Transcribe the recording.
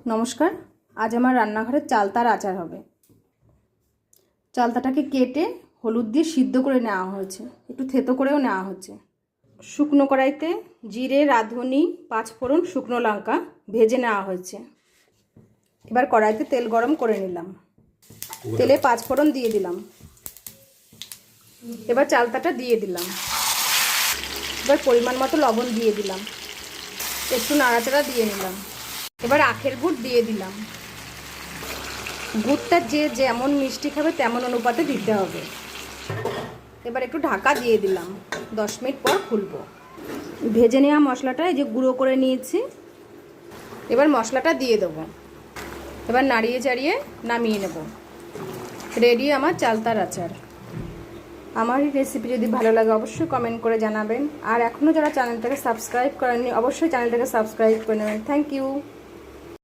নমস্কার। আজ আমার রান্নাঘরে চালতার আচার হবে। চালতাটাকে কেটে হলুদ দিয়ে সিদ্ধ করে নেওয়া হয়েছে, একটু থেতো করেও নেওয়া হচ্ছে। শুকনো কড়াইতে জিরে, রাঁধুনি, পাঁচফোড়ন, শুকনো লঙ্কা ভেজে নেওয়া হয়েছে। এবার কড়াইতে তেল গরম করে নিলাম, তেলে পাঁচফোড়ন দিয়ে দিলাম। এবার চালতাটা দিয়ে দিলাম। এবার পরিমাণ মতো লবণ দিয়ে দিলাম, একটু নাড়াচাড়া দিয়ে নিলাম। এবার আখের গুড় দিয়ে দিলাম। গুড়টা যে যেমন মিষ্টি খাবে তেমন অনুপাতে দিতে হবে। এবার একটু ঢাকা দিয়ে দিলাম, 10 মিনিট পর খুলবো। ভেজে নেওয়া মশলাটা এই যে গুঁড়ো করে নিয়েছি, এবার মশলাটা দিয়ে দেবো। এবার নাড়িয়ে চাড়িয়ে নামিয়ে নেব। রেডি আমার চালতার আচার। আমার এই রেসিপি যদি ভালো লাগে অবশ্যই কমেন্ট করে জানাবেন। আর এখনও যারা চ্যানেলটাকে সাবস্ক্রাইব করেননি অবশ্যই চ্যানেলটাকে সাবস্ক্রাইব করে নেবেন। Thank you.